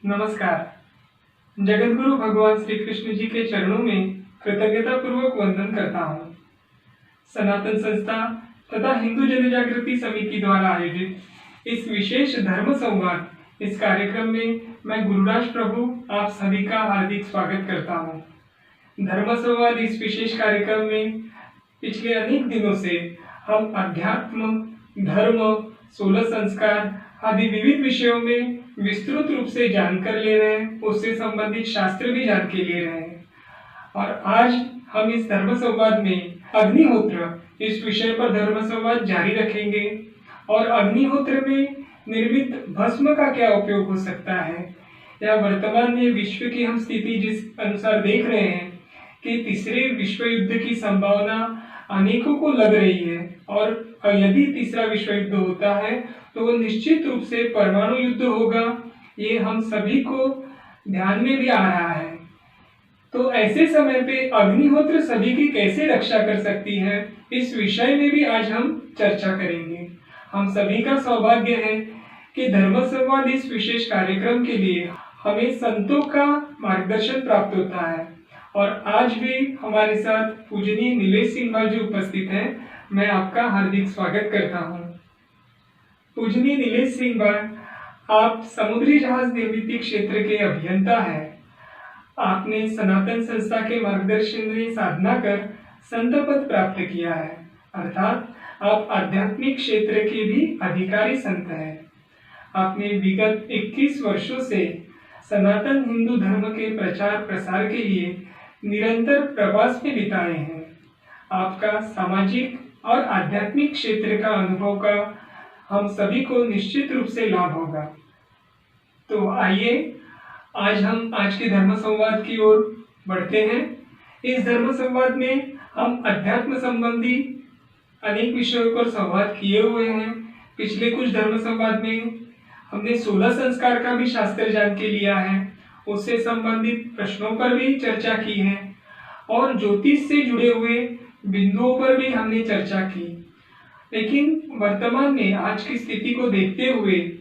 नमस्कार। जगतगुरु भगवान श्री कृष्ण जी के चरणों में कृतज्ञता पूर्वक वंदन करता हूँ। सनातन संस्था तथा हिंदू जनजागृति समिति द्वारा आयोजित इस विशेष धर्म संवाद इस कार्यक्रम में मैं गुरुराज प्रभु आप सभी का हार्दिक स्वागत करता हूँ। धर्म संवाद इस विशेष कार्यक्रम में पिछले अनेक दिनों से हम अध्यात्म, धर्म, 16 संस्कार आदि विविध विषयों में विस्तृत रूप से जानकर ले रहे हैं, उससे संबंधित शास्त्र भी जान के ले रहे हैं। और आज हम इस धर्म संवाद में अग्निहोत्र इस विषय पर धर्म संवाद जारी रखेंगे। और अग्निहोत्र में निर्मित भस्म का क्या उपयोग हो सकता है, या वर्तमान में विश्व की हम स्थिति जिस अनुसार देख रहे हैं कि तीसरे विश्व युद्ध की संभावना अनेकों को लग रही है, और यदि तीसरा विश्व युद्ध होता है तो वो निश्चित रूप से परमाणु युद्ध होगा, ये हम सभी को ध्यान में भी आ रहा है। तो ऐसे समय पे अग्निहोत्र सभी की कैसे रक्षा कर सकती है, इस विषय में भी आज हम चर्चा करेंगे। हम सभी का सौभाग्य है कि धर्म संवाद इस विशेष कार्यक्रम के लिए हमें संतों का मार्गदर्शन प्राप्त होता है। और आज भी हमारे साथ पूजनीय नीलेश सिंह जी उपस्थित हैं। मैं आपका हार्दिक स्वागत करता हूं। पूजनीय नीलेश सिंह, आप समुद्री जहाज निर्मित क्षेत्र के अभियंता हैं। आपने सनातन संस्था के मार्गदर्शन में साधना कर संत पद प्राप्त किया है, अर्थात आप आध्यात्मिक क्षेत्र के भी अधिकारी संत हैं। आपने विगत 21 वर्षों से सनातन हिंदू धर्म के प्रचार प्रसार के लिए निरंतर प्रवास में बिताए हैं। आपका सामाजिक और आध्यात्मिक क्षेत्र का अनुभव का हम सभी को निश्चित रूप से लाभ होगा। तो आइए आज के धर्म संवाद की ओर बढ़ते हैं। इस धर्म संवाद में हम अध्यात्म संबंधी अनेक विषयों पर संवाद किए हुए हैं। पिछले कुछ धर्म संवाद में हमने 16 संस्कार का भी शास्त्र जान के लिया है, उससे संबंधित प्रश्नों पर भी चर्चा की है, और ज्योतिष से जुड़े हुए बिंदुओं पर भी हमने चर्चा की। लेकिन वर्तमान में आज की स्थिति को देखते हुए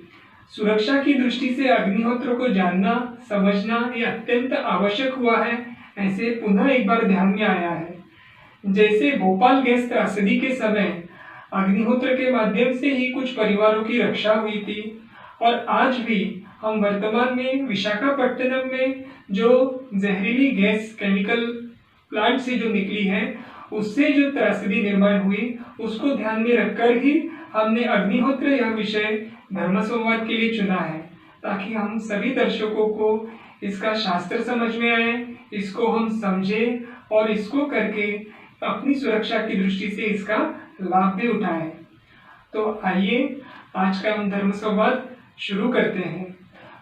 सुरक्षा की दृष्टि से अग्निहोत्र को जानना समझना ये अत्यंत आवश्यक हुआ है। ऐसे पुनः एक बार ध्यान में आया है, जैसे भोपाल गैस त्रासदी के समय अग्निहोत्र के माध्यम से ही कुछ परिवारों की रक्षा हुई थी, और आज भी हम वर्तमान में विशाखापट्टनम में जो जहरीली गैस केमिकल प्लांट से जो निकली है, उससे जो त्रासदी निर्माण हुई, उसको ध्यान में रखकर ही हमने अग्निहोत्र यह विषय धर्म संवाद के लिए चुना है, ताकि हम सभी दर्शकों को इसका शास्त्र समझ में आए, इसको हम समझें और इसको करके अपनी सुरक्षा की दृष्टि से इसका लाभ भी उठाएं। तो आइए आज का हम धर्म संवाद शुरू करते हैं।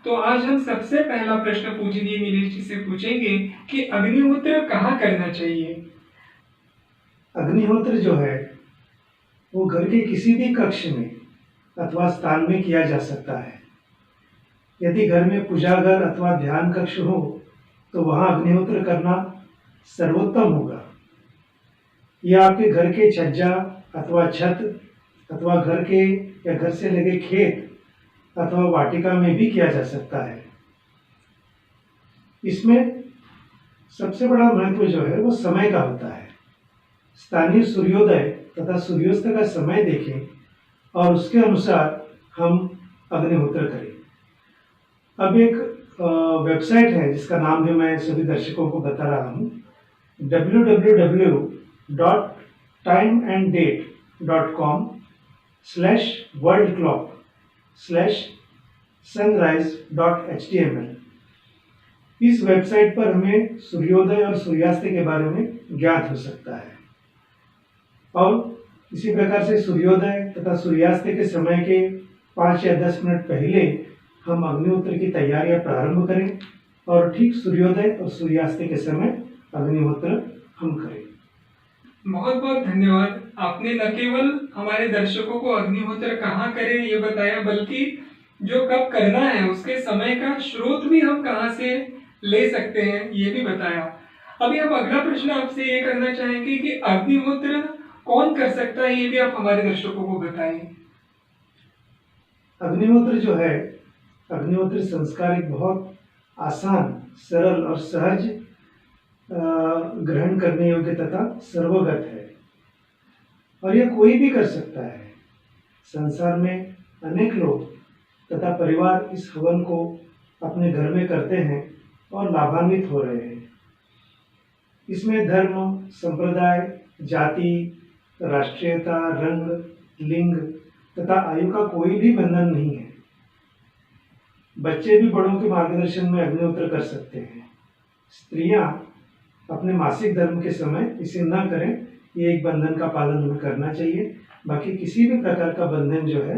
तो आज हम सबसे पहला प्रश्न पूजनीय नीलेश जी से पूछेंगे कि अग्निहोत्र कहाँ करना चाहिए। अग्निहोत्र जो है वो घर के किसी भी कक्ष में अथवा स्थान में किया जा सकता है। यदि घर में पूजा घर अथवा ध्यान कक्ष हो तो वहाँ अग्निहोत्र करना सर्वोत्तम होगा। यह आपके घर के छज्जा अथवा छत अथवा घर के या घर से लगे खेत अथवा वाटिका में भी किया जा सकता है। इसमें सबसे बड़ा महत्व जो है वो समय का होता है। स्थानीय सूर्योदय तथा सूर्यास्त का समय देखें और उसके अनुसार हम अग्निहोत्र करें। अब एक वेबसाइट है जिसका नाम भी मैं सभी दर्शकों को बता रहा हूँ, www.timeandDate.com/worldclock/sunrise.html। इस वेबसाइट पर हमें सूर्योदय और सूर्यास्त के बारे में ज्ञात हो सकता है, और इसी प्रकार से सूर्योदय तथा सूर्यास्त के समय के 5 या 10 मिनट पहले हम अग्निहोत्र की तैयारियां प्रारंभ करें, और ठीक सूर्योदय और सूर्यास्त के समय अग्निहोत्र हम करें। बहुत बहुत धन्यवाद। आपने न केवल हमारे दर्शकों को अग्निहोत्र कहाँ करें ये बताया, बल्कि जो कब करना है उसके समय का स्रोत भी हम कहाँ से ले सकते हैं ये भी बताया। अभी हम अगला प्रश्न आपसे ये करना चाहेंगे कि अग्निहोत्र कौन कर सकता है, ये भी आप हमारे दर्शकों को बताएं। अग्निहोत्र जो है अग्निहोत्र संस्कार एक बहुत आसान, सरल और सहज ग्रहण करने योग्य तथा सर्वगत है और यह कोई भी कर सकता है। संसार में अनेक लोग तथा परिवार इस हवन को अपने घर में करते हैं और लाभान्वित हो रहे हैं। इसमें धर्म, संप्रदाय, जाति, राष्ट्रीयता, रंग, लिंग तथा आयु का कोई भी बंधन नहीं है। बच्चे भी बड़ों के मार्गदर्शन में अग्निहोत्र कर सकते हैं। स्त्रियां अपने मासिक धर्म के समय इसे न करें, ये एक बंधन का पालन हमें करना चाहिए। बाकी किसी भी प्रकार का बंधन जो है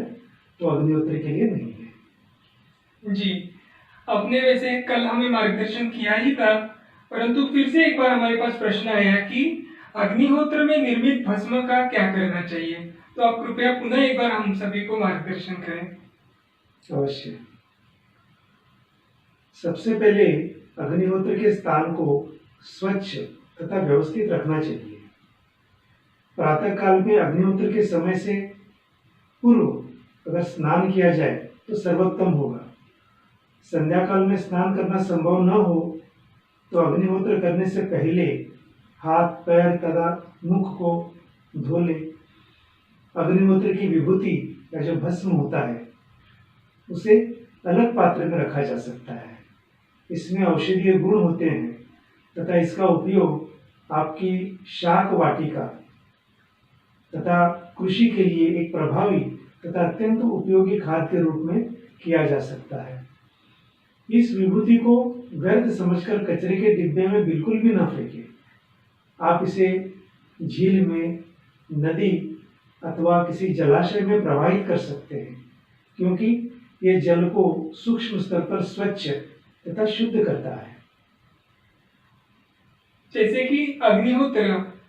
वो अग्निहोत्र के लिए नहीं है। जी, आपने वैसे कल हमें मार्गदर्शन किया ही था, परंतु फिर से एक बार हमारे पास प्रश्न आया कि अग्निहोत्र में निर्मित भस्म का क्या करना चाहिए। तो आप कृपया पुनः एक बार हम सभी को मार्गदर्शन करें। अवश्य। सबसे पहले अग्निहोत्र के स्थान को स्वच्छ तथा व्यवस्थित रखना चाहिए। प्रातः काल में अग्निहोत्र के समय से पूर्व अगर स्नान किया जाए तो सर्वोत्तम होगा। संध्या काल में स्नान करना संभव न हो तो अग्निहोत्र करने से पहले हाथ, पैर तथा मुख को धो ले। अग्निहोत्र की विभूति या जो भस्म होता है उसे अलग पात्र में रखा जा सकता है। इसमें औषधीय गुण होते हैं तथा इसका उपयोग आपकी शाक वाटिका तथा कृषि के लिए एक प्रभावी तथा अत्यंत उपयोगी खाद के रूप में किया जा सकता है। इस विभूति को व्यर्थ समझकर कचरे के डिब्बे में बिल्कुल भी न फेंकें। आप इसे झील में, नदी अथवा किसी जलाशय में प्रवाहित कर सकते हैं, क्योंकि ये जल को सूक्ष्म स्तर पर स्वच्छ तथा शुद्ध करता है। जैसे कि अग्निहोत्र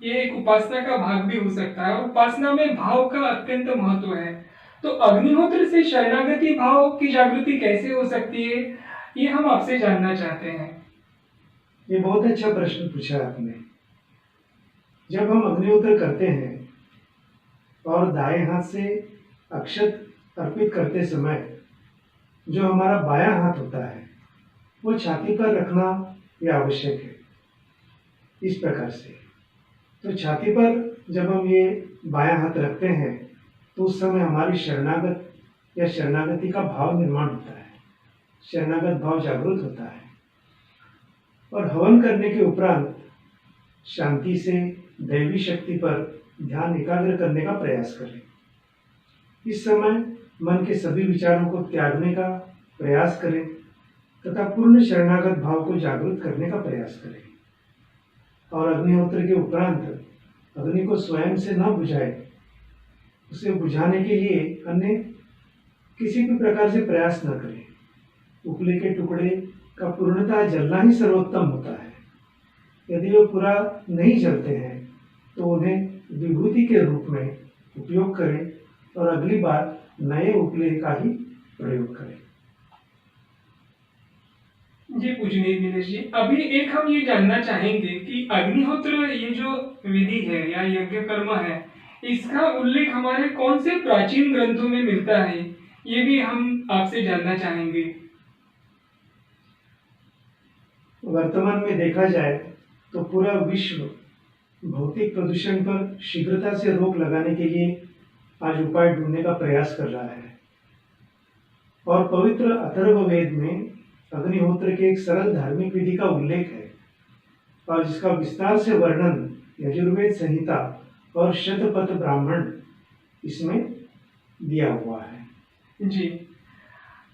ये एक उपासना का भाग भी हो सकता है और उपासना में भाव का अत्यंत महत्व है। तो अग्निहोत्र से शरणागति भाव की जागृति कैसे हो सकती है, ये हम आपसे जानना चाहते हैं। ये बहुत अच्छा प्रश्न पूछा आपने। जब हम अग्निहोत्र करते हैं और दाएं हाथ से अक्षत अर्पित करते समय जो हमारा बायां हाथ होता है वो छाती पर रखना यह आवश्यक है। इस प्रकार से तो छाती पर जब हम ये बायां हाथ रखते हैं तो उस समय हमारी शरणागत या शरणागति का भाव निर्माण होता है, शरणागत भाव जागृत होता है। और हवन करने के उपरांत शांति से दैवी शक्ति पर ध्यान एकाग्र करने का प्रयास करें। इस समय मन के सभी विचारों को त्यागने का प्रयास करें तथा पूर्ण शरणागत भाव को जागृत करने का प्रयास करें। और अग्निहोत्र के उपरांत अग्नि को स्वयं से न बुझाएं, उसे बुझाने के लिए अन्य किसी भी प्रकार से प्रयास न करें। उपले के टुकड़े का पूर्णतः जलना ही सर्वोत्तम होता है। यदि वे पूरा नहीं जलते हैं तो उन्हें विभूति के रूप में उपयोग करें और अगली बार नए उपले का ही प्रयोग करें। जी पूजनीय दिनेश जी, अभी एक हम ये जानना चाहेंगे कि अग्निहोत्र ये जो विधि है या यज्ञ कर्म है, इसका उल्लेख हमारे कौन से प्राचीन ग्रंथों में मिलता है, ये भी हम आपसे जानना चाहेंगे। वर्तमान में देखा जाए तो पूरा विश्व भौतिक प्रदूषण पर शीघ्रता से रोक लगाने के लिए आज उपाय ढूंढने का प्रयास कर रहा है। और पवित्र अथर्ववेद में अग्निहोत्र के एक सरल धार्मिक विधि का उल्लेख है और जिसका विस्तार से वर्णन यजुर्वेद संहिता और शतपथ ब्राह्मण इसमें दिया हुआ है। जी,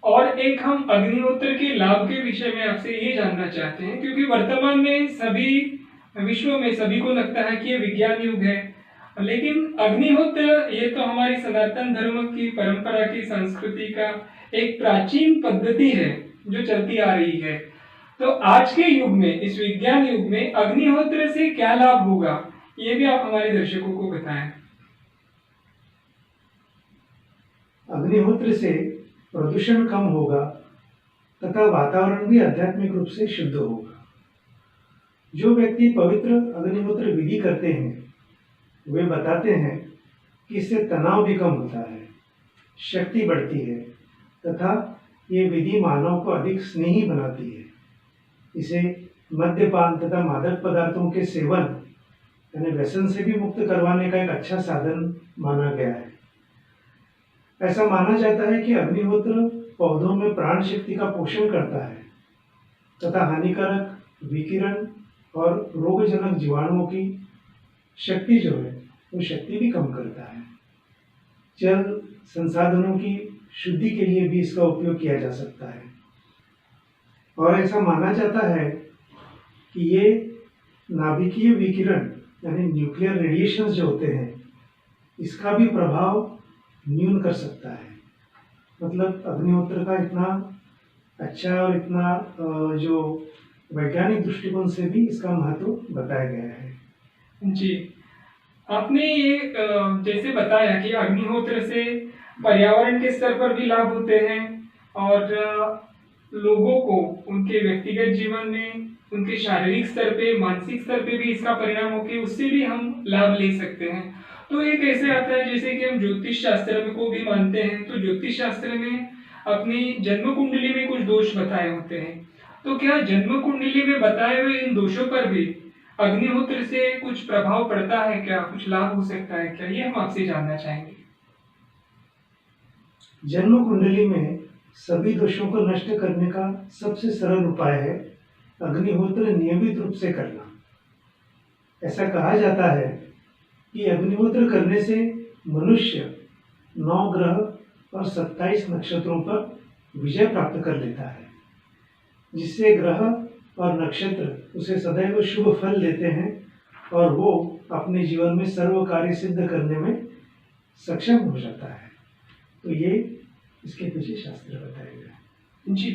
और एक हम अग्निहोत्र के लाभ के विषय में आपसे ये जानना चाहते हैं, क्योंकि वर्तमान में सभी विश्व में सभी को लगता है कि ये विज्ञान युग है, लेकिन अग्निहोत्र ये तो हमारी सनातन धर्म की परंपरा की संस्कृति का एक प्राचीन पद्धति है जो चलती आ रही है। तो आज के युग में, इस विज्ञान युग में अग्निहोत्र से क्या लाभ होगा, ये भी आप हमारे दर्शकों को बताएं। अग्निहोत्र से प्रदूषण कम होगा तथा वातावरण भी आध्यात्मिक रूप से शुद्ध होगा। जो व्यक्ति पवित्र अग्निहोत्र विधि करते हैं वे बताते हैं कि इससे तनाव भी कम होता है, शक्ति बढ़ती है तथा ये विधि मानव को अधिक स्नेही बनाती है। इसे मद्यपान तथा मादक पदार्थों के सेवन यानी व्यसन से भी मुक्त करवाने का एक अच्छा साधन माना गया है। ऐसा माना जाता है कि अग्निहोत्र पौधों में प्राण शक्ति का पोषण करता है तथा हानिकारक विकिरण और रोगजनक जीवाणुओं की शक्ति जो है वो शक्ति भी कम करता है। जल संसाधनों की शुद्धि के लिए भी इसका उपयोग किया जा सकता है और ऐसा माना जाता है कि ये नाभिकीय विकिरण यानी न्यूक्लियर रेडिएशंस जो होते हैं इसका भी प्रभाव न्यून कर सकता है। मतलब अग्निहोत्र का इतना अच्छा और इतना जो वैज्ञानिक दृष्टिकोण से भी इसका महत्व बताया गया है। जी, आपने ये जैसे बताया कि अग्निहोत्र से पर्यावरण के स्तर पर भी लाभ होते हैं और लोगों को उनके व्यक्तिगत जीवन में, उनके शारीरिक स्तर पे, मानसिक स्तर पे भी इसका परिणाम होकर उससे भी हम लाभ ले सकते हैं। तो एक ऐसे आता है जैसे कि हम ज्योतिष शास्त्र में को भी मानते हैं, तो ज्योतिष शास्त्र में अपनी जन्म कुंडली में कुछ दोष बताए होते हैं। तो क्या जन्म कुंडली में बताए हुए इन दोषों पर भी अग्निहोत्र से कुछ प्रभाव पड़ता है क्या, कुछ लाभ हो सकता है क्या, ये हम आपसे जानना चाहेंगे। जन्म कुंडली में सभी दोषों को नष्ट करने का सबसे सरल उपाय है अग्निहोत्र नियमित रूप से करना। ऐसा कहा जाता है कि अग्निहोत्र करने से मनुष्य 9 ग्रह और 27 नक्षत्रों पर विजय प्राप्त कर लेता है, जिससे ग्रह और नक्षत्र उसे सदैव शुभ फल देते हैं और वो अपने जीवन में सर्व कार्य सिद्ध करने में सक्षम हो जाता है। तो ये इसके पीछे शास्त्र बताया गया है। जी,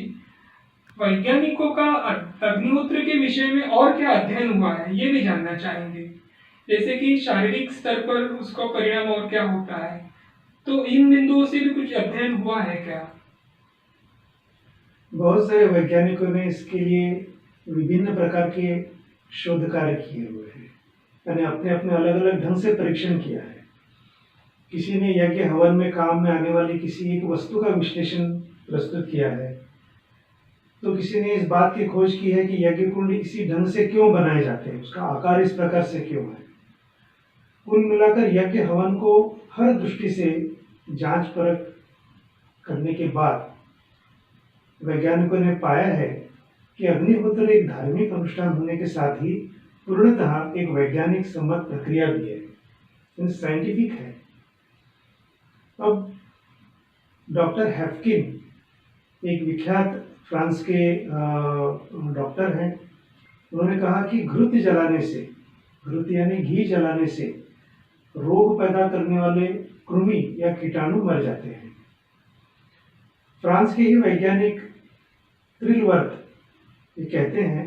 वैज्ञानिकों का अग्निहोत्र के विषय में और क्या अध्ययन हुआ है ये भी जानना चाहेंगे, जैसे कि शारीरिक स्तर पर उसका परिणाम और क्या होता है, तो इन बिंदुओं से भी कुछ अध्ययन हुआ है क्या? बहुत सारे वैज्ञानिकों ने इसके लिए विभिन्न प्रकार के शोध कार्य किए हुए हैं, यानी अपने अपने अलग अलग ढंग से परीक्षण किया है। किसी ने यज्ञ हवन में काम में आने वाली किसी एक वस्तु का विश्लेषण प्रस्तुत किया है, तो किसी ने इस बात की खोज की है कि यज्ञ कुंड इसी ढंग से क्यों बनाए जाते हैं, उसका आकार इस प्रकार से क्यों है। कुल मिलाकर यज्ञ हवन को हर दृष्टि से जांच परख करने के बाद वैज्ञानिकों ने पाया है कि अग्निहोत्र एक धार्मिक अनुष्ठान होने के साथ ही पूर्णतः एक वैज्ञानिक सम्मत प्रक्रिया भी है, साइंटिफिक है। अब डॉक्टर हैफकिन एक विख्यात फ्रांस के डॉक्टर हैं, उन्होंने कहा कि घृत जलाने से, घृत यानी घी जलाने से रोग पैदा करने वाले कृमि या कीटाणु मर जाते हैं। फ्रांस के ही वैज्ञानिक त्रिलवर्थ ये कहते हैं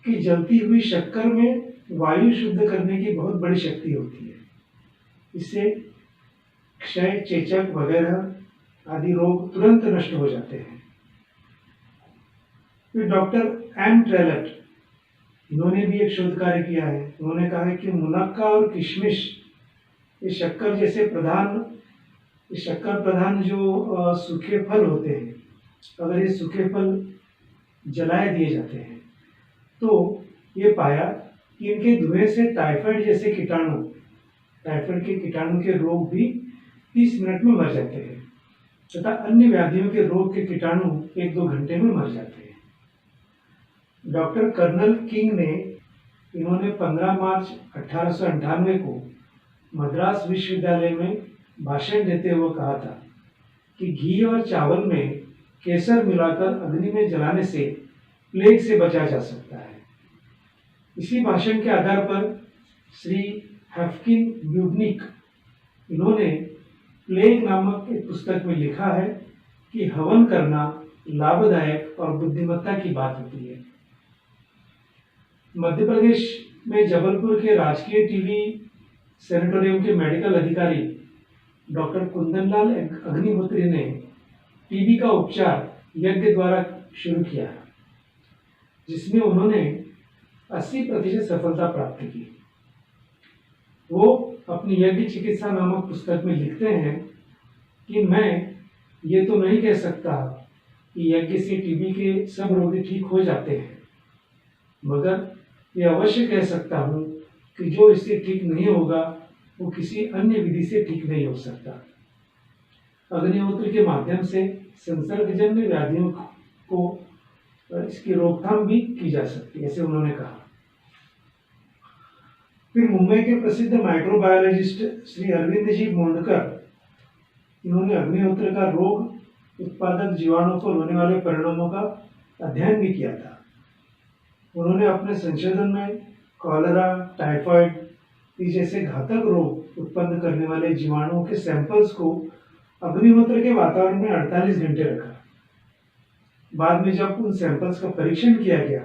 कि जलती हुई शक्कर में वायु शुद्ध करने की बहुत बड़ी शक्ति होती है, इससे क्षय, चेचक वगैरह आदि रोग तुरंत नष्ट हो जाते हैं। फिर डॉक्टर एम ट्रेलट, इन्होंने भी एक शोध कार्य किया है। उन्होंने कहा है कि मुनक्का और किशमिश ये शक्कर प्रधान जो सूखे फल होते हैं, अगर ये सूखे फल जलाए दिए जाते हैं तो ये पाया कि इनके धुएं से टाइफाइड जैसे कीटाणु, टाइफाइड के कीटाणु के रोग भी 30 मिनट में मर जाते हैं तथा अन्य व्याधियों के रोग के कीटाणु 1-2 घंटे में मर जाते हैं। डॉक्टर कर्नल किंग ने, इन्होंने 15 मार्च 1898 को मद्रास विश्वविद्यालय में भाषण देते हुए कहा था कि घी और चावल में केसर मिलाकर अग्नि में जलाने से प्लेग से बचा जा सकता है। इसी भाषण के आधार पर श्री हैफकिन ब्यूबनिक, इन्होंने प्लेग नामक एक पुस्तक में लिखा है कि हवन करना लाभदायक और बुद्धिमत्ता की बात होती है। मध्य प्रदेश में जबलपुर के राजकीय टीबी सैनिटोरियम के मेडिकल अधिकारी डॉक्टर कुंदनलाल अग्निहोत्री ने टीबी का उपचार यज्ञ द्वारा शुरू किया, जिसमें उन्होंने 80% सफलता प्राप्त की। वो अपनी यज्ञ चिकित्सा नामक पुस्तक में लिखते हैं कि मैं ये तो नहीं कह सकता कि यज्ञ से टीबी के सब रोगी ठीक हो जाते हैं, मगर ये अवश्य कह सकता हूँ कि जो इससे ठीक नहीं होगा वो किसी अन्य विधि से ठीक नहीं हो सकता। अग्निहोत्र के माध्यम से संसर्गजन्य व्याधियों को इसकी रोकथाम भी की जा सकती है, ऐसे उन्होंने कहा। फिर मुंबई के प्रसिद्ध माइक्रोबायोलॉजिस्ट श्री अरविंद जी मोंडकर, इन्होंने अग्निहोत्र का रोग उत्पादक जीवाणुओं पर होने वाले परिणामों का अध्ययन भी किया था। उन्होंने अपने संशोधन में कॉलरा, टाइफाइड जैसे घातक रोग उत्पन्न करने वाले जीवाणुओं के सैंपल्स को अग्निहोत्र के वातावरण में 48 घंटे रखा। बाद में जब उन सैंपल्स का परीक्षण किया गया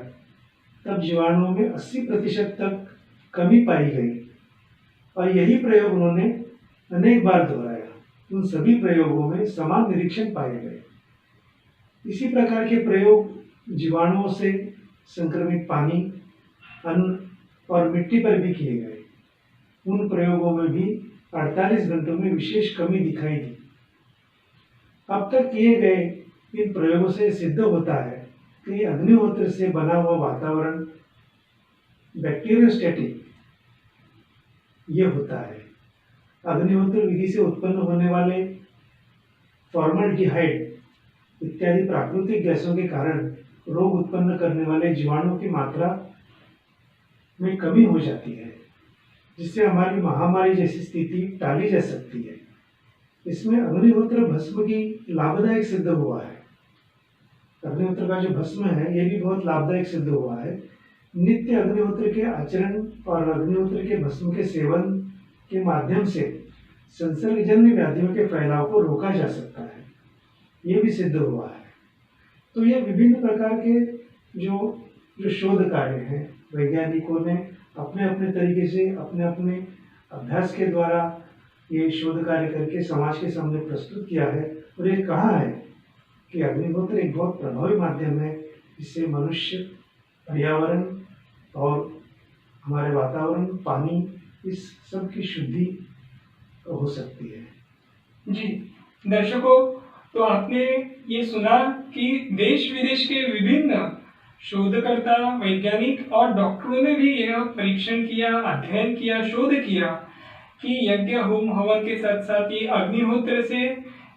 तब जीवाणुओं में 80% तक कमी पाई गई और यही प्रयोग उन्होंने अनेक बार दोहराया। उन सभी प्रयोगों में समान निरीक्षण पाए गए। इसी प्रकार के प्रयोग जीवाणुओं से संक्रमित पानी, अन्न और मिट्टी पर भी किए गए। उन प्रयोगों में भी 48 घंटों में विशेष कमी दिखाई दी। अब तक किए गए इन प्रयोगों से सिद्ध होता है कि अग्निहोत्र से बना हुआ वातावरण बैक्टीरियोस्टैटिक ये होता है। अग्निहोत्र विधि से उत्पन्न होने वाले फॉर्मल्डिहाइड इत्यादि प्राकृतिक गैसों के कारण रोग उत्पन्न करने वाले जीवाणुओं की मात्रा में कमी हो जाती है, जिससे हमारी महामारी जैसी स्थिति टाली जा सकती है। इसमें अग्निहोत्र भस्म की लाभदायक सिद्ध हुआ है। अग्निहोत्र का जो भस्म है ये भी बहुत लाभदायक सिद्ध हुआ है। नित्य अग्निहोत्र के आचरण और अग्निहोत्र के भस्म के सेवन के माध्यम से संसर्गजन्य व्याधियों के फैलाव को रोका जा सकता है, ये भी सिद्ध हुआ है। तो ये विभिन्न प्रकार के जो शोध कार्य हैं, वैज्ञानिकों ने अपने अपने तरीके से अपने अपने अभ्यास के द्वारा ये शोध कार्य करके समाज के सामने प्रस्तुत किया है और ये कहा है कि अग्निहोत्र एक बहुत प्रभावी माध्यम है, जिससे मनुष्य, पर्यावरण और हमारे वातावरण, पानी, इस सब की शुद्धि हो सकती है। जी दर्शकों, तो आपने ये सुना कि देश विदेश के विभिन्न शोधकर्ता, वैज्ञानिक और डॉक्टरों ने भी यह परीक्षण किया, अध्ययन किया, शोध किया कि यज्ञ, होम, हवन के साथ साथ ये अग्निहोत्र से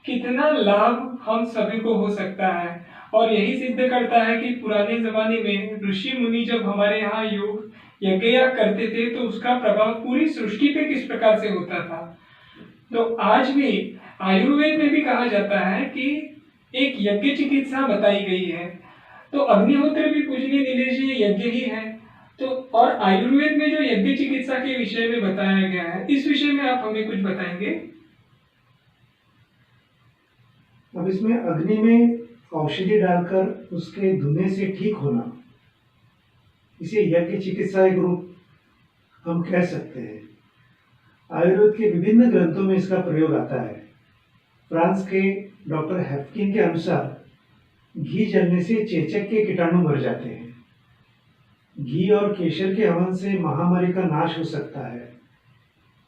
कितना लाभ हम सभी को हो सकता है। और यही सिद्ध करता है कि पुराने जमाने में ऋषि मुनि जब हमारे यहाँ योग यज्ञ करते थे तो उसका प्रभाव पूरी सृष्टि पे किस प्रकार से होता था। तो आज भी आयुर्वेद में भी कहा जाता है कि एक यज्ञ चिकित्सा बताई गई है। तो अग्निहोत्र भी पूजनीय नीलेश जी यज्ञ ही है। तो और आयुर्वेद में जो यज्ञ चिकित्सा के विषय में बताया गया है, इस विषय में आप हमें कुछ बताएंगे? अब इसमें अग्नि में औषधि डालकर उसके धुएं से ठीक होना, इसे यज्ञ चिकित्सा एक रूप हम कह सकते हैं। आयुर्वेद के विभिन्न ग्रंथों में इसका प्रयोग आता है। फ्रांस के डॉक्टर हेफकिन के अनुसार घी जलने से चेचक के कीटाणु मर जाते हैं। घी और केशर के हवन से महामारी का नाश हो सकता है।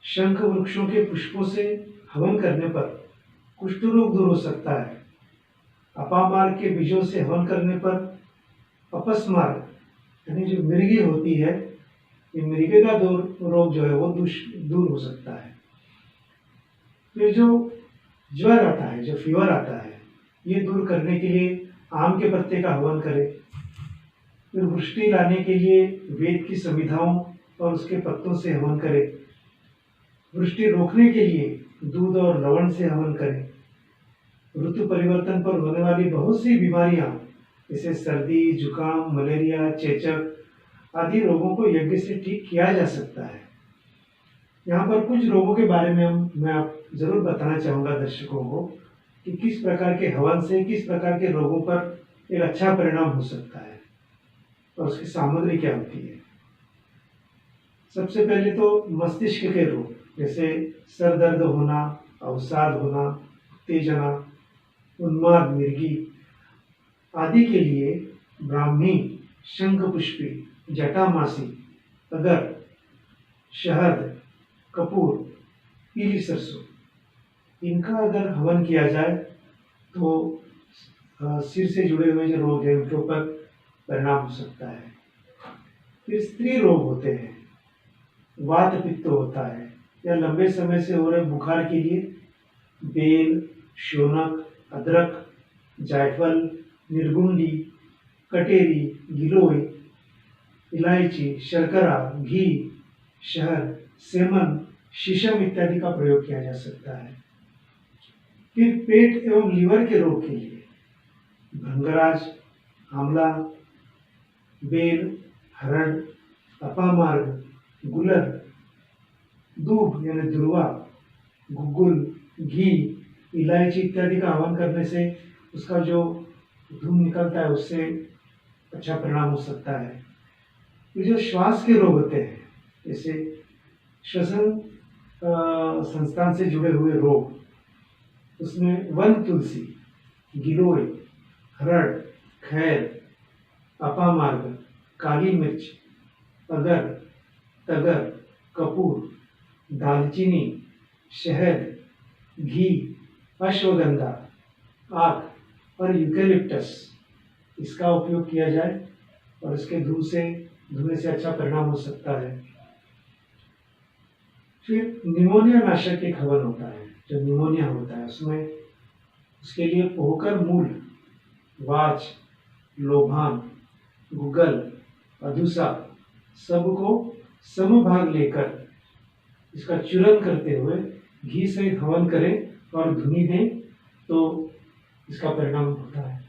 शंख वृक्षों के पुष्पों से हवन करने पर कुष्ठ रोग दूर हो सकता है। अपामार्ग के बीजों से हवन करने पर अपस्मार्ग यानी जो मृगी होती है, ये मृगे का रोग जो है वो दूर हो सकता है। फिर जो ज्वर आता है, जो फीवर आता है, ये दूर करने के लिए आम के पत्ते का हवन करें। फिर वृष्टि लाने के लिए वेद की संविधाओं और उसके पत्तों से हवन करें। वृष्टि रोकने के लिए दूध और लवण से हवन करें। ऋतु परिवर्तन पर होने वाली बहुत सी बीमारियां जैसे सर्दी, जुकाम, मलेरिया, चेचक आदि रोगों को यज्ञ से ठीक किया जा सकता है। यहाँ पर कुछ रोगों के बारे में मैं आप जरूर बताना चाहूँगा दर्शकों को कि किस प्रकार के हवन से किस प्रकार के रोगों पर एक अच्छा परिणाम हो सकता है और उसकी सामग्री क्या होती है। सबसे पहले तो मस्तिष्क के रोग जैसे सर दर्द होना, अवसाद होना, उत्तेजना, उन्माद, मिर्गी आदि के लिए ब्राह्मी, शंखपुष्पी, जटामासी, अगर, शहद, कपूर, पीली सरसों, इनका अगर हवन किया जाए तो सिर से जुड़े हुए जो रोग हैं उनके ऊपर परिणाम हो सकता है। फिर स्त्री रोग होते हैं, वात पित्त होता है, या लंबे समय से हो रहे बुखार के लिए बेल, शोनक, अदरक, जायफल, निर्गुंडी, कटेरी, गिलोय, इलायची, शर्करा, घी, शहद, सेमन, शीशम इत्यादि का प्रयोग किया जा सकता है। फिर पेट एवं लीवर के रोग के लिए भृंगराज, आंवला, बेल, हरड़, अपामार्ग, गुलर, दूब यानी दुर्वा, गुग्गुल, घी, इलायची इत्यादि का हवन करने से उसका जो धूम निकलता है उससे अच्छा परिणाम हो सकता है। ये जो श्वास के रोग होते हैं, जैसे श्वसन संस्थान से जुड़े हुए रोग, उसमें वन तुलसी, गिलोय, हरड़, खैर, अपामार्ग, काली मिर्च, अगर, तगर, कपूर, दालचीनी, शहद, घी, अश्वगंधा, आक और यूकेलिप्टस इसका उपयोग किया जाए और इसके धुएं से अच्छा परिणाम हो सकता है। फिर निमोनिया नाशक एक हवन होता है, जो निमोनिया होता है उसमें उसके लिए पोहकर मूल, वाच, लोभान, गुगल, अधुसा सबको समभाग लेकर इसका चूरन करते हुए घी से हवन करें और धुनी दें तो इसका परिणाम होता है।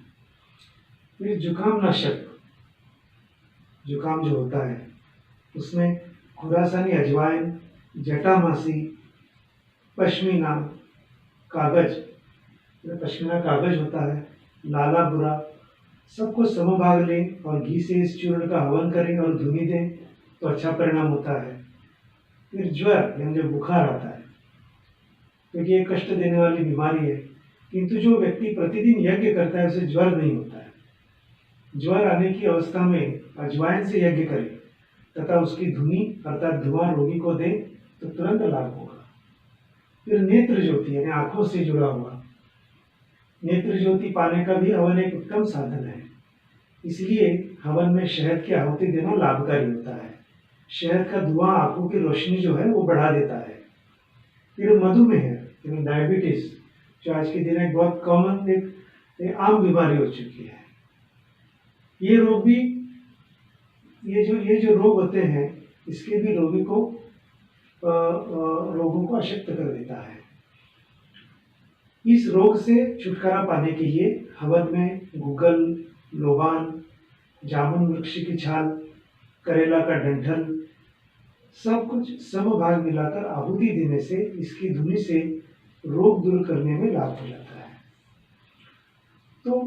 फिर जुकाम नाशक, जुकाम जो होता है उसमें खुरासानी अजवाइन, जटामासी, पश्मीना कागज, पश्मीना कागज होता है, लाला बुरा सबको समभाग लें और घी से इस चूर्ण का हवन करें और धुनी दें तो अच्छा परिणाम होता है। फिर ज्वर यानी जो बुखार आता है, क्योंकि ये कष्ट देने वाली बीमारी है, किंतु जो व्यक्ति प्रतिदिन यज्ञ करता है उसे ज्वर नहीं होता है। ज्वर आने की अवस्था में अजवाइन से यज्ञ करें तथा उसकी धुनी अर्थात धुआं रोगी को दें तो तुरंत लाभ होगा। फिर नेत्र ज्योति यानी आंखों से जुड़ा हुआ, नेत्र ज्योति पाने का भी हवन एक उत्तम साधन है, इसलिए हवन में शहद की आहुति देना लाभकारी होता है। शहद का धुआं आंखों की रोशनी जो है वो बढ़ा देता है। फिर मधुमेह यानी डायबिटीज, जो आज के दिन एक बहुत कॉमन एक आम बीमारी हो चुकी है, ये रोग भी ये जो रोग होते हैं इसके भी रोगी को रोगों को अशक्त कर देता है। इस रोग से छुटकारा पाने के लिए हवन में गुगल, लोबान, जामुन वृक्ष की छाल, करेला का डंठल सब कुछ समभाग मिलाकर आहुति देने से इसकी धुनी से रोग दूर करने में लाभ हो जाता है। तो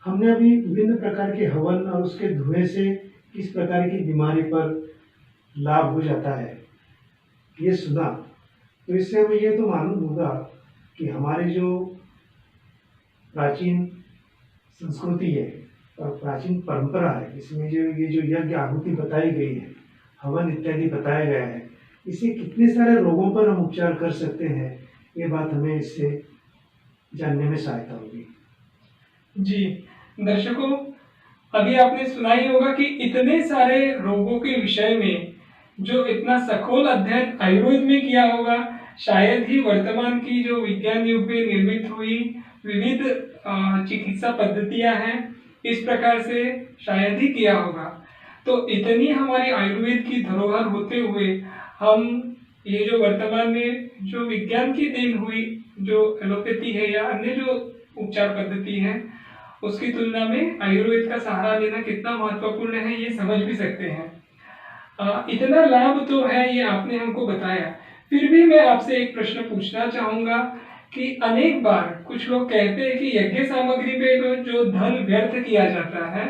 हमने अभी विभिन्न प्रकार के हवन और उसके धुएं से किस प्रकार की बीमारी पर लाभ हो जाता है ये सुना, तो इससे हमें ये तो मालूम होगा कि हमारी जो प्राचीन संस्कृति है और प्राचीन परंपरा है, इसमें जो ये जो यज्ञ आहुति बताई गई है, हवन इत्यादि बताया गया है, इससे कितने सारे रोगों पर हम उपचार कर सकते हैं, ये बात हमें इससे जानने में सहायता होगी। जी दर्शकों, अभी आपने सुना ही होगा कि इतने सारे रोगों के विषय में जो इतना सखोल अध्ययन आयुर्वेद में किया होगा, शायद ही वर्तमान की जो विज्ञान युग में निर्मित हुई विविध चिकित्सा पद्धतियां हैं इस प्रकार से शायद ही किया होगा। तो इतनी हमारी आयुर्वेद की धरोहर होते हुए हम ये जो वर्तमान में जो विज्ञान की देन हुई जो एलोपैथी है या अन्य जो उपचार पद्धति है उसकी तुलना में आयुर्वेद का सहारा लेना कितना महत्वपूर्ण है ये समझ भी सकते हैं। इतना लाभ तो है ये आपने हमको बताया, फिर भी मैं आपसे एक प्रश्न पूछना चाहूंगा कि अनेक बार कुछ लोग कहते हैं कि यज्ञ सामग्री पे जो धन व्यर्थ किया जाता है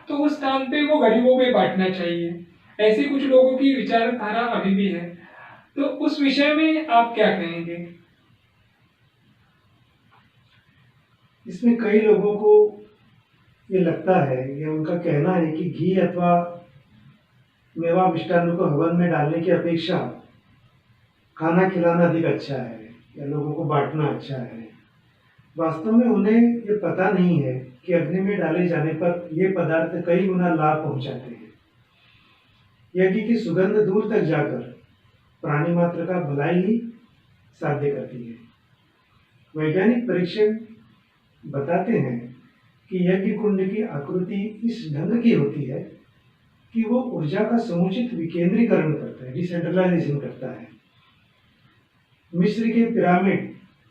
तो उस स्थान पे वो गरीबों में बांटना चाहिए, ऐसे कुछ लोगों की विचारधारा अभी भी है, तो उस विषय में आप क्या कहेंगे? इसमें कई लोगों को ये लगता है, ये उनका कहना है कि घी अथवा मेवा मिष्टान्न को हवन में डालने की अपेक्षा खाना खिलाना अधिक अच्छा है या लोगों को बांटना अच्छा है। वास्तव में उन्हें ये पता नहीं है कि अग्नि में डाले जाने पर ये पदार्थ कई गुना लाभ पहुंचाते हैं। यज्ञ की सुगंध दूर तक जाकर प्राणी मात्र का भलाई ही साध्य करती है। वैज्ञानिक परीक्षण बताते हैं कि यज्ञ कुंड की आकृति इस ढंग की होती है कि वो ऊर्जा का समुचित विकेंद्रीकरण करता है, डिसेंट्रलाइजेशन करता है। मिस्र के पिरामिड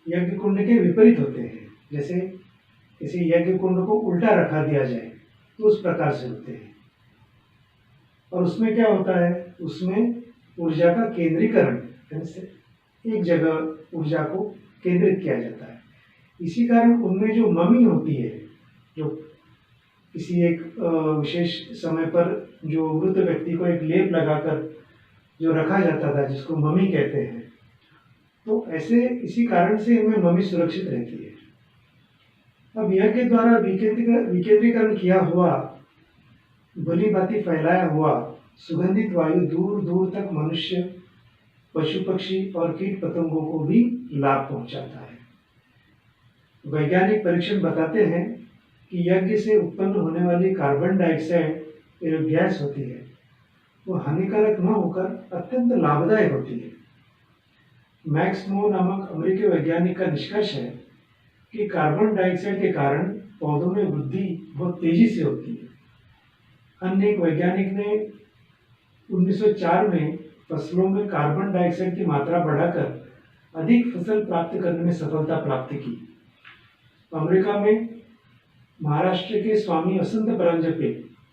यज्ञ कुंड के विपरीत होते हैं। जैसे किसी यज्ञ कुंड को उल्टा रखा दिया जाए तो उस प्रकार से होते हैं। और उसमें क्या होता है, उसमें ऊर्जा का केंद्रीकरण, एक जगह ऊर्जा को केंद्रित किया जाता है। इसी कारण उनमें जो ममी होती है, जो किसी एक विशेष समय पर जो मृत व्यक्ति को एक लेप लगाकर जो रखा जाता था, जिसको ममी कहते हैं, तो ऐसे इसी कारण से इनमें ममी सुरक्षित रहती है। अब यज्ञ के द्वारा विकेंद्रीकरण किया हुआ, भली भांति फैलाया हुआ सुगंधित वायु दूर दूर तक मनुष्य, पशु पक्षी और कीट पतंगों को भी लाभ पहुंचाता है। वैज्ञानिक परीक्षण बताते हैं कि यज्ञ से उत्पन्न होने वाली कार्बन डाइऑक्साइड जो गैस होती है, वो हानिकारक न होकर अत्यंत लाभदायक होती है। मैक्स मोर नामक अमेरिकी वैज्ञानिक का निष्कर्ष है कि कार्बन डाइऑक्साइड के कारण पौधों में वृद्धि बहुत तेजी से होती है। अन्य एक वैज्ञानिक ने 1904 में फसलों में कार्बन डाइऑक्साइड की मात्रा बढ़ाकर अधिक फसल प्राप्त करने में सफलता प्राप्त की। अमेरिका में महाराष्ट्र के स्वामी वसंत परांजपे,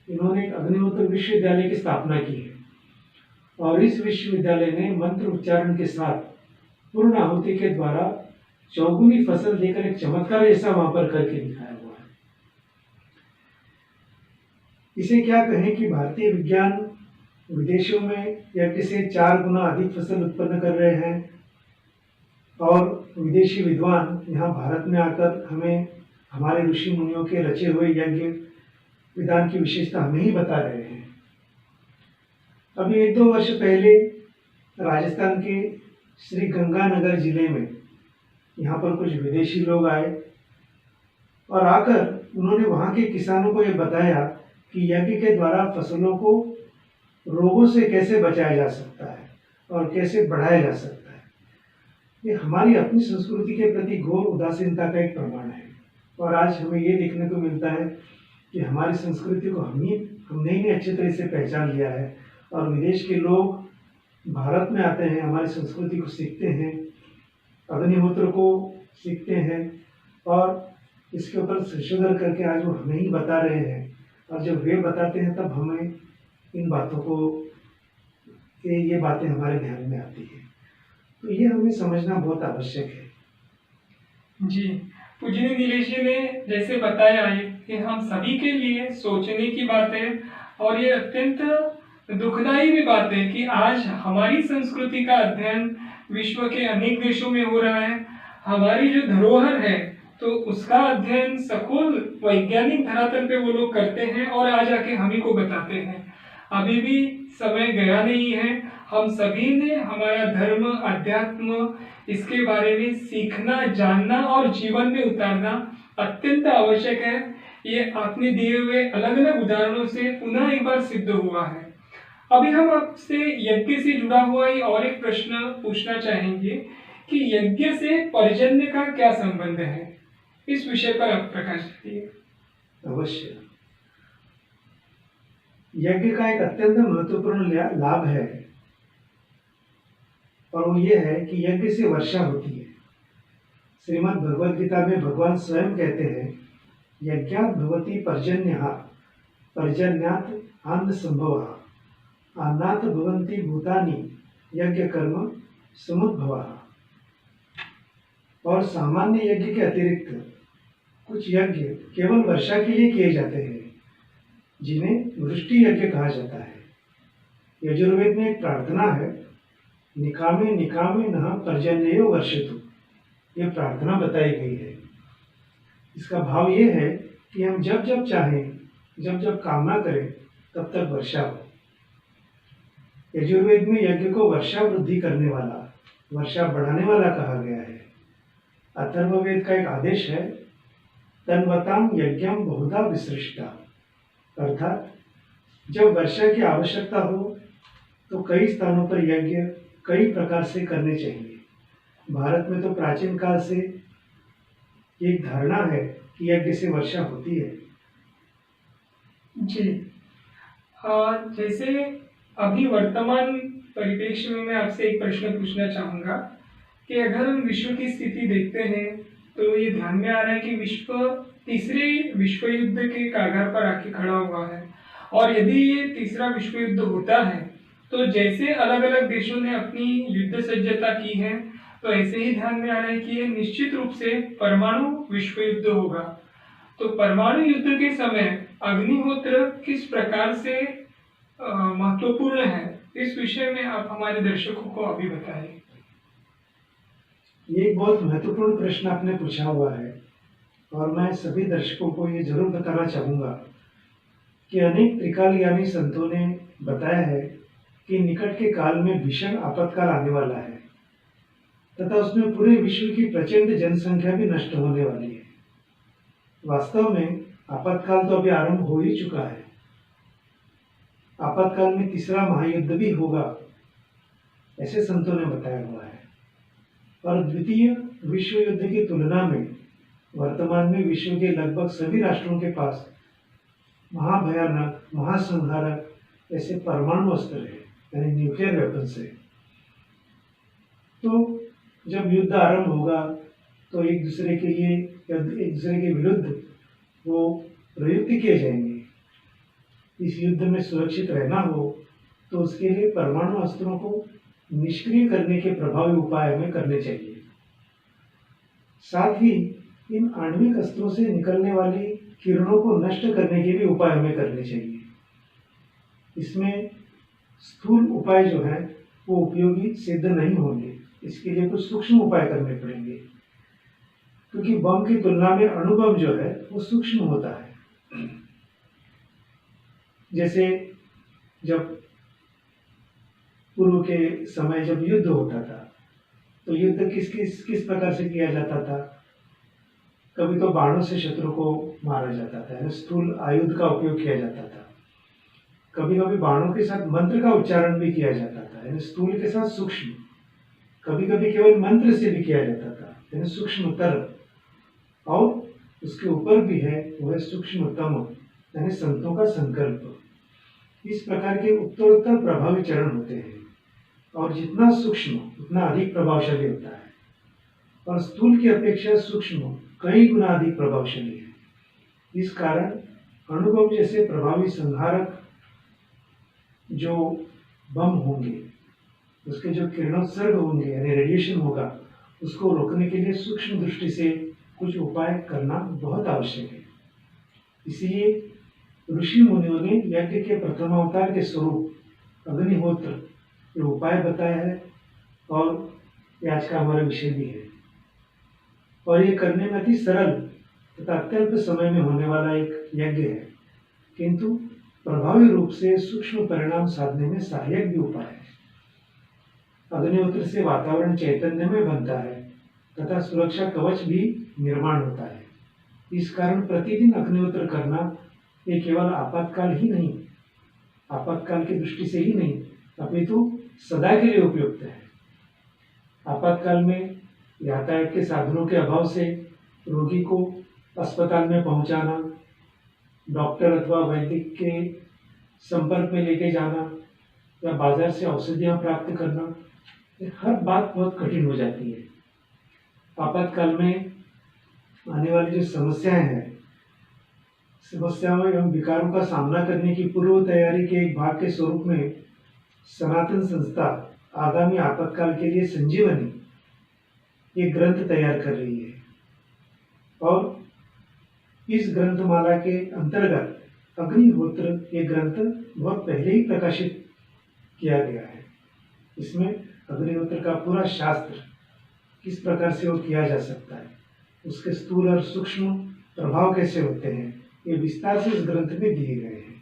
इन्होंने एक अग्निहोत्र विश्वविद्यालय की स्थापना की है और इस विश्वविद्यालय ने मंत्र उच्चारण के साथ पूर्ण आहुति के द्वारा चौगुनी फसल देकर एक चमत्कार जैसा वहां पर करके दिखाया हुआ है। इसे क्या कहें कि भारतीय विज्ञान विदेशों में यज्ञ से 4 गुना अधिक फसल उत्पन्न कर रहे हैं और विदेशी विद्वान यहाँ भारत में आकर हमें हमारे ऋषि मुनियों के रचे हुए यज्ञ विधान की विशेषता हमें ही बता रहे हैं। अभी 1-2 वर्ष पहले राजस्थान के श्री गंगानगर जिले में यहाँ पर कुछ विदेशी लोग आए और आकर उन्होंने वहाँ के किसानों को ये बताया कि यज्ञ के द्वारा फसलों को रोगों से कैसे बचाया जा सकता है और कैसे बढ़ाया जा सकता है। ये हमारी अपनी संस्कृति के प्रति घोर उदासीनता का एक प्रमाण है। और आज हमें ये देखने को मिलता है कि हमारी संस्कृति को हमने ही अच्छे तरह से पहचान लिया है और विदेश के लोग भारत में आते हैं, हमारी संस्कृति को सीखते हैं, अग्निहोत्र को सीखते हैं और इसके ऊपर संशोधन करके आज वो हमें ही बता रहे हैं। और जब वे बताते हैं तब हमें इन बातों को ये बातें हमारे ध्यान में आती है। तो ये हमें समझना बहुत आवश्यक है। जी, पूजनीय नीलेश जी ने जैसे बताया है कि हम सभी के लिए सोचने की बात है और ये अत्यंत दुखदायी भी बात है कि आज हमारी संस्कृति का अध्ययन विश्व के अनेक देशों में हो रहा है। हमारी जो धरोहर है तो उसका अध्ययन सखोल वैज्ञानिक धरातल पे वो लोग करते हैं और आज आके हम ही को बताते हैं। अभी भी समय गया नहीं है। हम सभी ने हमारा धर्म, अध्यात्म, इसके बारे में सीखना, जानना और जीवन में उतारना अत्यंत आवश्यक है। ये आपने दिए हुए अलग अलग उदाहरणों से पुनः एक बार सिद्ध हुआ है। अभी हम आपसे यज्ञ से जुड़ा हुआ ही और एक प्रश्न पूछना चाहेंगे कि यज्ञ से पर्जन्य का क्या संबंध है। इस विषय पर आप प्रकाश डालिए। अवश्य। यज्ञ का एक अत्यंत महत्वपूर्ण लाभ है और वो ये है कि यज्ञ से वर्षा होती है। श्रीमद् भगवद गीता में भगवान स्वयं कहते हैं, यज्ञात् भवति पर्जन्यः, पर्जन्यात् अन्न संभवः, अन्नात् भवन्ति भूतानि, यज्ञ कर्म समुद्भवः। और सामान्य यज्ञ के अतिरिक्त कुछ यज्ञ केवल वर्षा के लिए किए जाते हैं, जिन्हें वृष्टि यज्ञ कहा जाता है। यजुर्वेद में एक प्रार्थना है, निकामे निकामे नः पर्जन्यो वर्षतु। ये प्रार्थना बताई गई है। इसका भाव ये है कि हम जब जब चाहें, जब जब कामना करें, तब तक वर्षा हो। यजुर्वेद में यज्ञ को वर्षा वृद्धि करने वाला, वर्षा बढ़ाने वाला कहा गया है। अथर्ववेद का एक आदेश है, तन्वताम यज्ञम बहुधा विसृष्टा, अर्थात जब वर्षा की आवश्यकता हो तो कई स्थानों पर यज्ञ कई प्रकार से करने चाहिए। भारत में तो प्राचीन काल से एक धारणा है कि यज्ञ से वर्षा होती है। जी। जैसे अभी वर्तमान परिप्रेक्ष्य में मैं आपसे एक प्रश्न पूछना चाहूँगा कि अगर हम विश्व की स्थिति देखते हैं तो ये ध्यान में आ रहा है कि विश्व तीसरे विश्व युद्ध के कगार पर आके खड़ा हुआ है, और यदि ये तीसरा विश्व युद्ध होता है तो जैसे अलग अलग देशों ने अपनी युद्ध सज्जता की है, तो ऐसे ही ध्यान में आ रहा है कि ये निश्चित रूप से परमाणु विश्व युद्ध होगा। तो परमाणु युद्ध के समय अग्निहोत्र किस प्रकार से महत्वपूर्ण है, इस विषय में आप हमारे दर्शकों को अभी बताएं। ये एक बहुत महत्वपूर्ण प्रश्न आपने पूछा हुआ है, और मैं सभी दर्शकों को ये जरूर बताना चाहूँगा कि अनेक त्रिकालयानी संतों ने बताया है कि निकट के काल में भीषण आपातकाल आने वाला है तथा उसमें पूरे विश्व की प्रचंड जनसंख्या भी नष्ट होने वाली है। वास्तव में आपातकाल तो अभी आरंभ हो ही चुका है। आपातकाल में तीसरा महायुद्ध भी होगा, ऐसे संतों ने बताया हुआ है। और द्वितीय विश्व युद्ध की तुलना में वर्तमान में विश्व के लगभग सभी राष्ट्रों के पास महाभयानक महासंहारक ऐसे परमाणु अस्त्र है, यानी न्यूक्लियर वेपन्स है। तो जब युद्ध आरंभ होगा तो एक दूसरे के लिए या एक दूसरे के विरुद्ध वो प्रयुक्त किए जाएंगे। इस युद्ध में सुरक्षित रहना हो तो उसके लिए परमाणु अस्त्रों को निष्क्रिय करने के प्रभावी उपाय हमें करने चाहिए। साथ ही इन आणविक अस्त्रों से निकलने वाली किरणों को नष्ट करने के भी उपाय हमें करने चाहिए। इसमें स्थूल उपाय जो है वो उपयोगी सिद्ध नहीं होंगे, इसके लिए कुछ सूक्ष्म उपाय करने पड़ेंगे, क्योंकि बम की तुलना में अणुबम जो है वो सूक्ष्म होता है। जैसे जब पूर्व के समय जब युद्ध होता था तो युद्ध किस प्रकार से किया जाता था। कभी तो बाणों से शत्रु को मारा जाता था, यानी स्थूल आयुध का उपयोग किया जाता था। कभी कभी बाणों के साथ मंत्र का उच्चारण भी किया जाता था, यानी स्थूल के साथ सूक्ष्म। कभी कभी केवल मंत्र से भी किया जाता था, यानी सूक्ष्मतर। और उसके ऊपर भी है वो है सूक्ष्मतम, यानी संतों का संकल्प। इस प्रकार के उत्तरोत्तर प्रभावी चरण होते हैं, और जितना सूक्ष्म उतना अधिक प्रभावशाली होता है, और स्थूल की अपेक्षा सूक्ष्म कई गुना अधिक प्रभावशाली है। इस कारण अणुबम जैसे प्रभावी संहारक जो बम होंगे, उसके जो किरणोत्सर्ग होंगे यानी रेडिएशन होगा, उसको रोकने के लिए सूक्ष्म दृष्टि से कुछ उपाय करना बहुत आवश्यक है। इसलिए ऋषि मुनियों ने यज्ञ के प्रथमावतार के स्वरूप अग्निहोत्र ये उपाय बताया है, और ये आज का हमारा विषय भी है। और ये करने में अति सरल तथा अत्यल्प समय में होने वाला एक यज्ञ है, किंतु प्रभावी रूप से सूक्ष्म परिणाम साधने में सहायक भी उपाय है। अग्निहोत्र से वातावरण चैतन्य में बनता है तथा सुरक्षा कवच भी निर्माण होता है। इस कारण प्रतिदिन अग्निहोत्र करना ये केवल आपातकाल ही नहीं, आपातकाल की दृष्टि से ही नहीं, अपितु सदा के लिए उपयुक्त है। आपातकाल में यातायात के साधनों के अभाव से रोगी को अस्पताल में पहुंचाना, डॉक्टर अथवा वैद्य के संपर्क में लेके जाना, या बाजार से औषधियां प्राप्त करना, ये हर बात बहुत कठिन हो जाती है। आपातकाल में आने वाली जो समस्याएं हैं, समस्याओं एवं विकारों का सामना करने की पूर्व तैयारी के एक भाग के स्वरूप में सनातन संस्था आगामी आपातकाल के लिए संजीवनी ये ग्रंथ तैयार कर रही है, और इस ग्रंथमाला के अंतर्गत अग्निहोत्र ये ग्रंथ बहुत पहले ही प्रकाशित किया गया है। इसमें अग्निहोत्र का पूरा शास्त्र किस प्रकार से वो किया जा सकता है, उसके स्थूल और सूक्ष्म प्रभाव कैसे होते हैं, ये विस्तार से इस ग्रंथ में दिए गए हैं।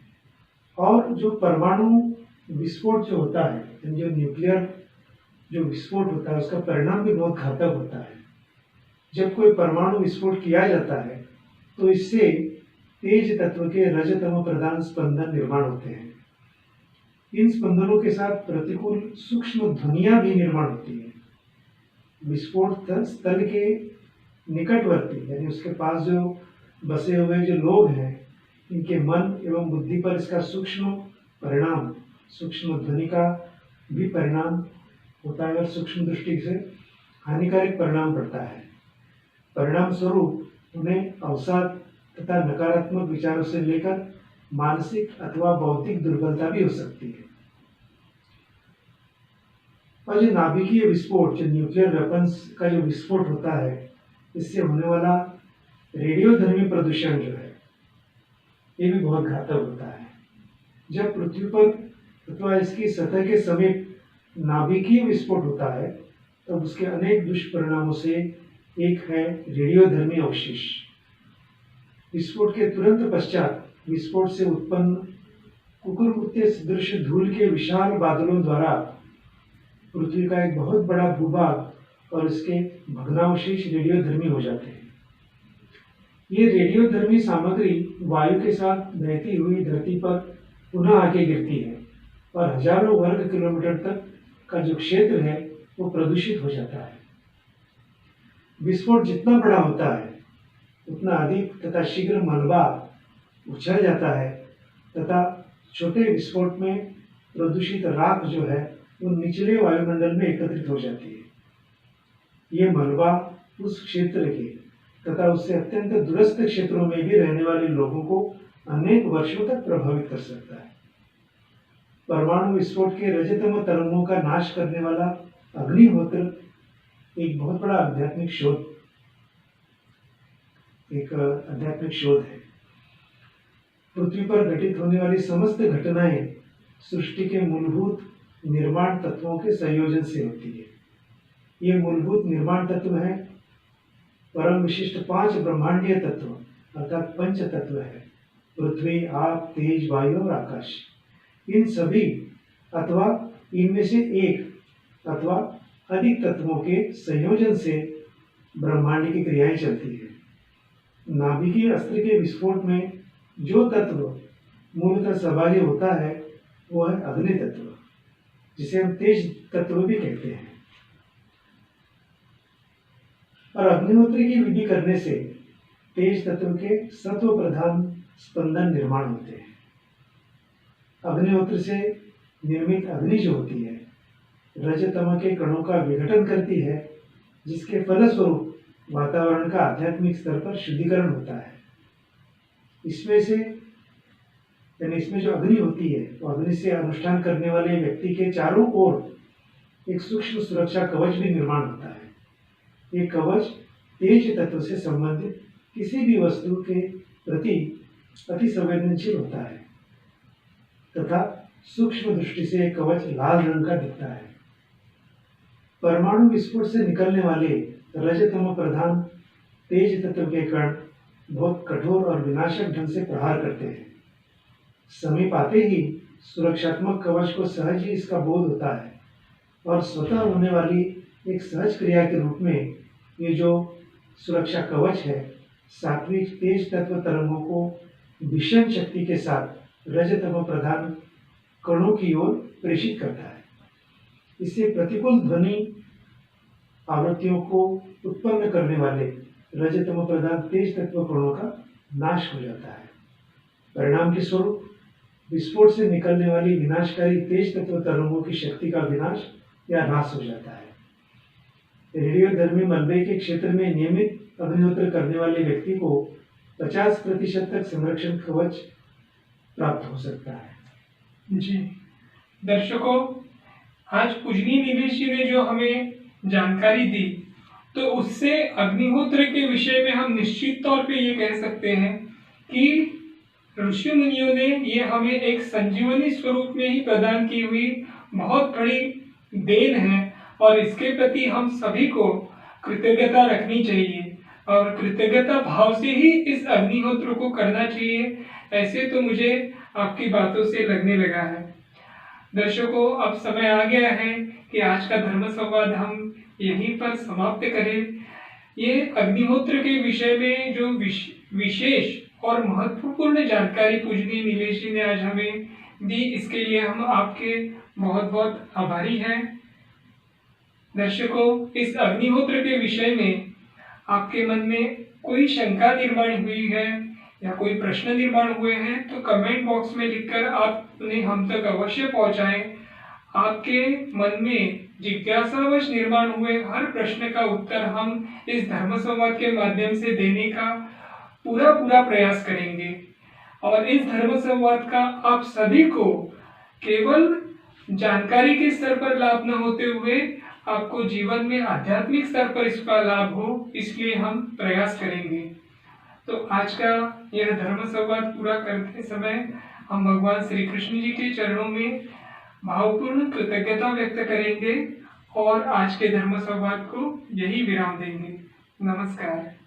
और जो परमाणु विस्फोट जो होता है, जो न्यूक्लियर जो विस्फोट होता है, उसका परिणाम भी बहुत घातक होता है। जब कोई परमाणु विस्फोट किया जाता है तो इससे तेज तत्व के रजतम प्रधान स्पंदन निर्माण होते हैं। इन स्पंदनों के साथ प्रतिकूल सूक्ष्म ध्वनियां भी निर्माण होती है। विस्फोट स्थल के निकटवर्ती यानी उसके पास जो बसे हुए जो लोग हैं, इनके मन एवं बुद्धि पर इसका सूक्ष्म ध्वनि का भी परिणाम होता है और सूक्ष्म दृष्टि से हानिकारक परिणाम पड़ता है। परिणाम स्वरूप उन्हें अवसाद तथा नकारात्मक विचारों से लेकर मानसिक अथवा बौद्धिक दुर्बलता भी हो सकती है। और जो नाभिकीय विस्फोट, जो न्यूक्लियर वेपन्स का जो विस्फोट होता है, इससे होने वाला रेडियोधर्मी प्रदूषण जो है, ये भी बहुत घातक होता है। जब पृथ्वी पर अथवा इसकी सतह के समीप नाभिकीय विस्फोट होता है तब उसके अनेक दुष्परिणामों से एक है रेडियोधर्मी अवशेष। विस्फोट के तुरंत पश्चात विस्फोट से उत्पन्न कुकुरमुत्ते सदृश धूल के विशाल बादलों द्वारा पृथ्वी का एक बहुत बड़ा भूभाग और इसके भग्नावशेष रेडियोधर्मी हो जाते हैं। ये रेडियोधर्मी सामग्री वायु के साथ बहती हुई धरती पर पुनः आके गिरती है और हजारों वर्ग किलोमीटर तक का जो क्षेत्र है वो प्रदूषित हो जाता है। विस्फोट जितना बड़ा होता है उतना अधिक तथा शीघ्र मलबा उछल जाता है तथा छोटे विस्फोट में प्रदूषित राख जो है वो निचले वायुमंडल में एकत्रित हो जाती है। ये मलबा उस क्षेत्र के तथा उससे अत्यंत दूरस्थ क्षेत्रों में भी रहने वाले लोगों को अनेक वर्षों तक प्रभावित कर सकता है। परमाणु विस्फोट के रजतम तरंगों का नाश करने वाला अग्निहोत्र एक बहुत बड़ा आध्यात्मिक शोध है। पृथ्वी पर घटित होने वाली समस्त घटनाएं सृष्टि के मूलभूत निर्माण तत्वों के संयोजन से होती है। ये मूलभूत निर्माण तत्व है परम विशिष्ट 5 ब्रह्मांडीय तत्व अर्थात पंच तत्व है, पृथ्वी, आप, तेज, वायु और आकाश। इन सभी अथवा इनमें से एक अथवा अधिक तत्वों के संयोजन से ब्रह्मांड की क्रियाएं चलती है। नाभिकीय अस्त्र के विस्फोट में जो तत्व मूलतः सहभागी होता है वो है अग्नि तत्व, जिसे हम तेज तत्व भी कहते हैं। और अग्निहोत्री की विधि करने से तेज तत्व के सत्व प्रधान स्पंदन निर्माण होते हैं। अग्निहोत्र से निर्मित अग्नि जो होती है रजतम के कणों का विघटन करती है, जिसके फलस्वरूप वातावरण का आध्यात्मिक स्तर पर शुद्धिकरण होता है। इसमें जो अग्नि होती है वो अग्नि से अनुष्ठान करने वाले व्यक्ति के चारों ओर एक सूक्ष्म सुरक्षा कवच भी निर्माण होता है। ये कवच तेज तत्व से संबंधित किसी भी वस्तु के प्रति अति संवेदनशील होता है तथा सूक्ष्म दृष्टि से एक कवच लाल रंग का दिखता है। परमाणु विस्फोट से निकलने वाले रजतम प्रधान तेज तत्व के कण बहुत कठोर और विनाशक ढंग से प्रहार करते हैं। समीप आते ही सुरक्षात्मक कवच को सहज ही इसका बोध होता है और स्वतः होने वाली एक सहज क्रिया के रूप में ये जो सुरक्षा कवच है सात्विक तेज तत्व तरंगों को भीषण शक्ति के साथ रजतम प्रधान कणों की ओर प्रेषित करता है। इससे प्रतिकूल ध्वनि आवृत्तियों को उत्पन्न करने वाले रजतम प्रधान तेज तत्व कणों का नाश हो जाता है। परिणाम के स्वरूप विस्फोट से निकलने वाली विनाशकारी तेज तत्व तरंगों की शक्ति का विनाश या ह्रास हो जाता है। रेडियोधर्मी मलबे के क्षेत्र में नियमित अग्निहोत्र करने वाले व्यक्ति को 50% तक संरक्षण कवच प्राप्त हो सकता है। जी दर्शकों, आज पूजनीय निवेश जी ने जो हमें जानकारी दी तो उससे अग्निहोत्र के विषय में हम निश्चित तौर पे ये कह सकते हैं कि ऋषि मुनियों ने ये हमें एक संजीवनी स्वरूप में ही प्रदान की हुई बहुत बड़ी देन है और इसके प्रति हम सभी को कृतज्ञता रखनी चाहिए और कृतज्ञता भाव से ही इस अग्निहोत्र को करना चाहिए। ऐसे तो मुझे आपकी बातों से लगने लगा है। दर्शकों, अब समय आ गया है कि आज का धर्म संवाद हम यहीं पर समाप्त करें। ये अग्निहोत्र के विषय में जो विशेष और महत्वपूर्ण जानकारी पूजनीय नीलेश जी ने आज हमें दी, इसके लिए हम आपके बहुत बहुत आभारी हैं। दर्शकों, इस अग्निहोत्र के विषय में आपके मन में कोई शंका निर्माण हुई है या कोई प्रश्न निर्माण हुए हैं तो कमेंट बॉक्स में लिखकर आप उन्हें हम तक अवश्य पहुंचाएं। आपके मन में जिज्ञासावश निर्माण हुए हर प्रश्न का उत्तर हम इस धर्म संवाद के माध्यम से देने का पूरा प्रयास करेंगे। और इस धर्म संवाद का आप सभी को केवल जानकारी के स्तर पर लाभ न होते हुए आपको जीवन में आध्यात्मिक स्तर पर इसका लाभ हो, इसलिए हम प्रयास करेंगे। तो आज का यह धर्म संवाद पूरा करते समय हम भगवान श्री कृष्ण जी के चरणों में भावपूर्ण कृतज्ञता व्यक्त करेंगे और आज के धर्म संवाद को यही विराम देंगे। नमस्कार।